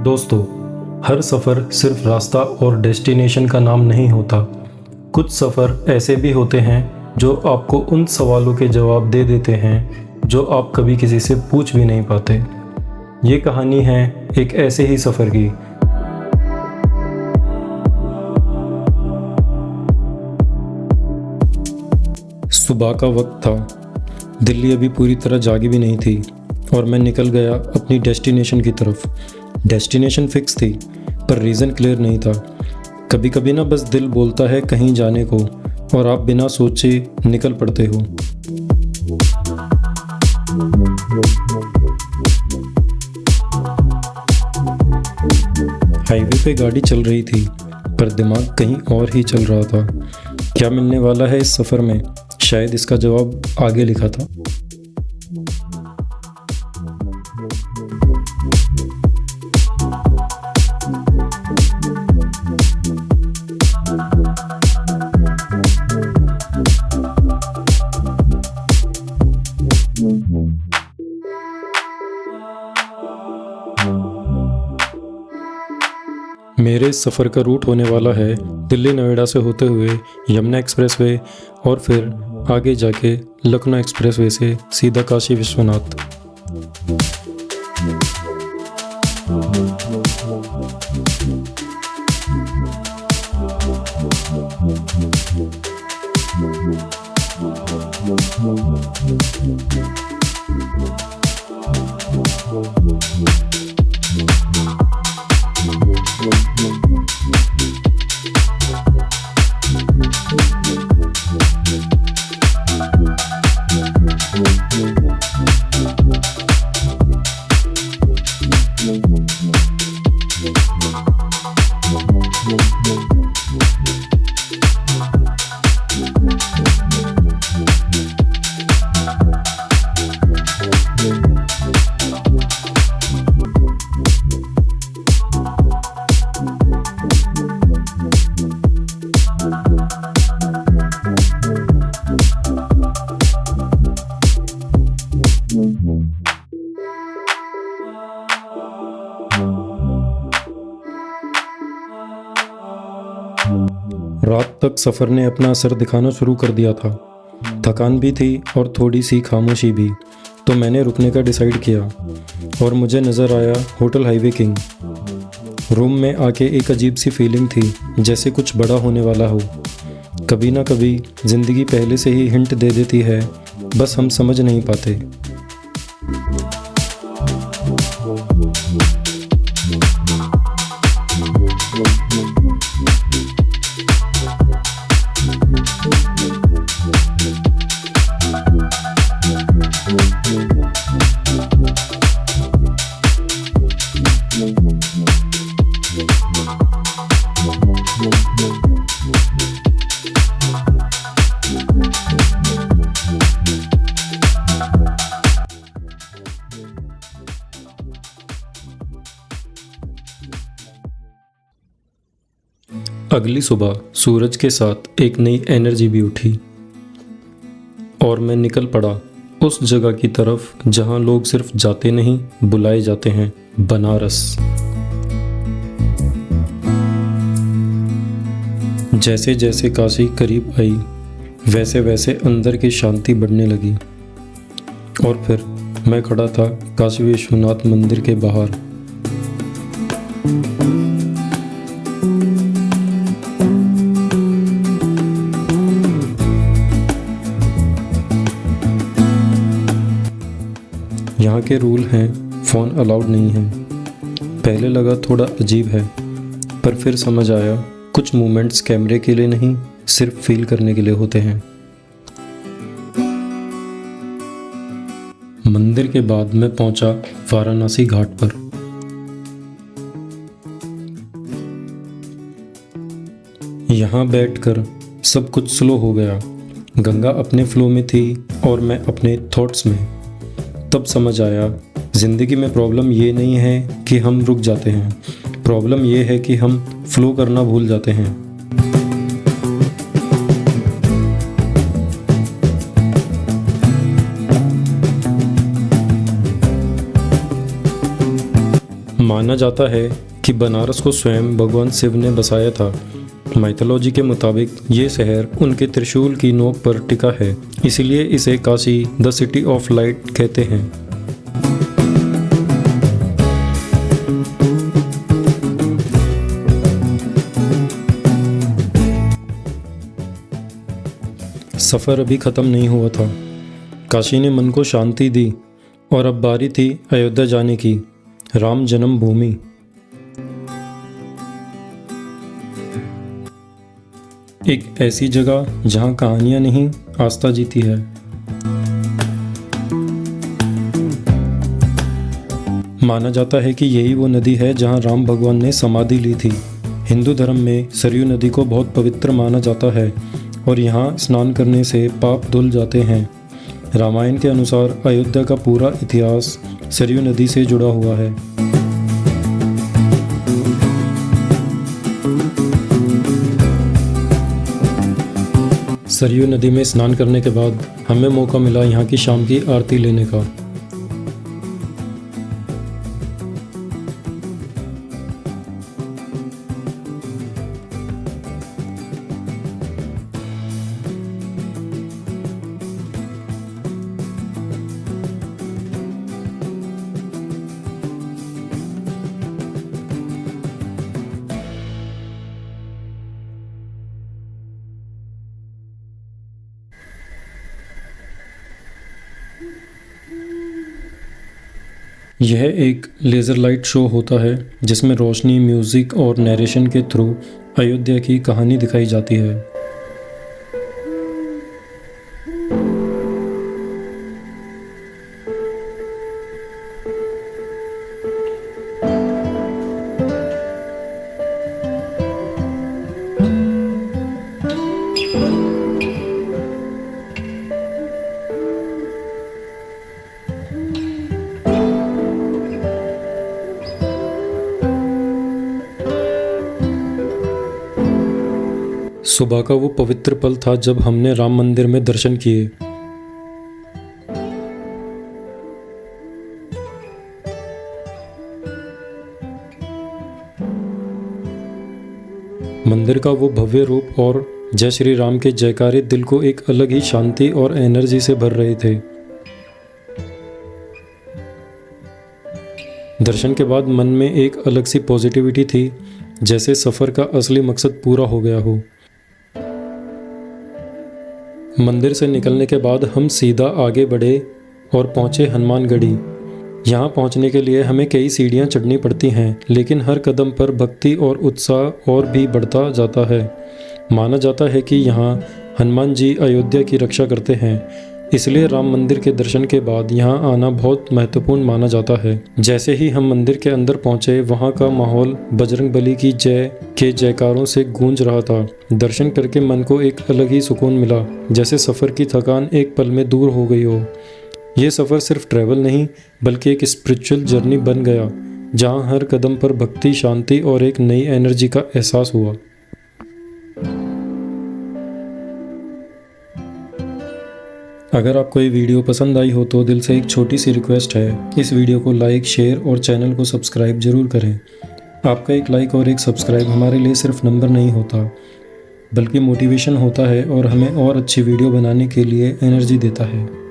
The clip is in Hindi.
दोस्तों, हर सफ़र सिर्फ रास्ता और डेस्टिनेशन का नाम नहीं होता। कुछ सफ़र ऐसे भी होते हैं जो आपको उन सवालों के जवाब दे देते हैं जो आप कभी किसी से पूछ भी नहीं पाते। ये कहानी है एक ऐसे ही सफ़र की। सुबह का वक्त था। दिल्ली अभी पूरी तरह जागी भी नहीं थी और मैं निकल गया अपनी डेस्टिनेशन की तरफ। डेस्टिनेशन फिक्स थी पर रीज़न क्लियर नहीं था। कभी कभी ना बस दिल बोलता है कहीं जाने को और आप बिना सोचे निकल पड़ते हो। हाईवे पे गाड़ी चल रही थी पर दिमाग कहीं और ही चल रहा था। क्या मिलने वाला है इस सफ़र में? शायद इसका जवाब आगे लिखा था। मेरे इस सफ़र का रूट होने वाला है दिल्ली नोएडा से होते हुए यमुना एक्सप्रेसवे और फिर आगे जाके लखनऊ एक्सप्रेसवे से सीधा काशी विश्वनाथ। रात तक सफ़र ने अपना असर दिखाना शुरू कर दिया था। थकान भी थी और थोड़ी सी खामोशी भी। तो मैंने रुकने का डिसाइड किया और मुझे नज़र आया होटल हाईवे किंग। रूम में आके एक अजीब सी फीलिंग थी, जैसे कुछ बड़ा होने वाला हो। कभी ना कभी ज़िंदगी पहले से ही हिंट दे देती है, बस हम समझ नहीं पाते। अगली सुबह सूरज के साथ एक नई एनर्जी भी उठी और मैं निकल पड़ा उस जगह की तरफ जहां लोग सिर्फ जाते नहीं, बुलाए जाते हैं, बनारस। जैसे जैसे काशी करीब आई वैसे वैसे अंदर की शांति बढ़ने लगी और फिर मैं खड़ा था काशी विश्वनाथ मंदिर के बाहर। यहाँ के रूल हैं, फ़ोन अलाउड नहीं है। पहले लगा थोड़ा अजीब है पर फिर समझ आया कुछ मोमेंट्स कैमरे के लिए नहीं, सिर्फ फील करने के लिए होते हैं। मंदिर के बाद मैं पहुंचा वाराणसी घाट पर। यहाँ बैठकर सब कुछ स्लो हो गया। गंगा अपने फ्लो में थी और मैं अपने थॉट्स में। तब समझ आया ज़िंदगी में प्रॉब्लम ये नहीं है कि हम रुक जाते हैं, प्रॉब्लम ये है कि हम फ्लो करना भूल जाते हैं। माना जाता है कि बनारस को स्वयं भगवान शिव ने बसाया था। माइथोलॉजी के मुताबिक ये शहर उनके त्रिशूल की नोक पर टिका है, इसलिए इसे Kashi the city of light कहते हैं। सफ़र अभी ख़त्म नहीं हुआ था। काशी ने मन को शांति दी और अब बारी थी अयोध्या जाने की, राम जन्मभूमि। एक ऐसी जगह जहां कहानियां नहीं, आस्था जीती है। माना जाता है कि यही वो नदी है जहां राम भगवान ने समाधि ली थी। हिंदू धर्म में सरयू नदी को बहुत पवित्र माना जाता है और यहाँ स्नान करने से पाप धुल जाते हैं। रामायण के अनुसार अयोध्या का पूरा इतिहास सरयू नदी से जुड़ा हुआ है। सरयू नदी में स्नान करने के बाद हमें मौका मिला यहाँ की शाम की आरती लेने का। यह एक लेज़र लाइट शो होता है जिसमें रोशनी, म्यूज़िक और नरेशन के थ्रू अयोध्या की कहानी दिखाई जाती है। सुबह का वो पवित्र पल था जब हमने राम मंदिर में दर्शन किए। मंदिर का वो भव्य रूप और जय श्री राम के जयकारे दिल को एक अलग ही शांति और एनर्जी से भर रहे थे। दर्शन के बाद मन में एक अलग सी पॉजिटिविटी थी, जैसे सफ़र का असली मकसद पूरा हो गया हो। मंदिर से निकलने के बाद हम सीधा आगे बढ़े और पहुंचे हनुमानगढ़ी। यहाँ पहुंचने के लिए हमें कई सीढ़ियाँ चढ़नी पड़ती हैं, लेकिन हर कदम पर भक्ति और उत्साह और भी बढ़ता जाता है। माना जाता है कि यहाँ हनुमान जी अयोध्या की रक्षा करते हैं, इसलिए राम मंदिर के दर्शन के बाद यहाँ आना बहुत महत्वपूर्ण माना जाता है। जैसे ही हम मंदिर के अंदर पहुँचे, वहाँ का माहौल बजरंगबली की जय के जयकारों से गूंज रहा था। दर्शन करके मन को एक अलग ही सुकून मिला, जैसे सफ़र की थकान एक पल में दूर हो गई हो। ये सफ़र सिर्फ ट्रैवल नहीं बल्कि एक स्पिरिचुअल जर्नी बन गया, जहाँ हर कदम पर भक्ति, शांति और एक नई एनर्जी का एहसास हुआ। अगर आपको ये वीडियो पसंद आई हो तो दिल से एक छोटी सी रिक्वेस्ट है, इस वीडियो को लाइक, शेयर और चैनल को सब्सक्राइब ज़रूर करें। आपका एक लाइक और एक सब्सक्राइब हमारे लिए सिर्फ नंबर नहीं होता बल्कि मोटिवेशन होता है और हमें और अच्छी वीडियो बनाने के लिए एनर्जी देता है।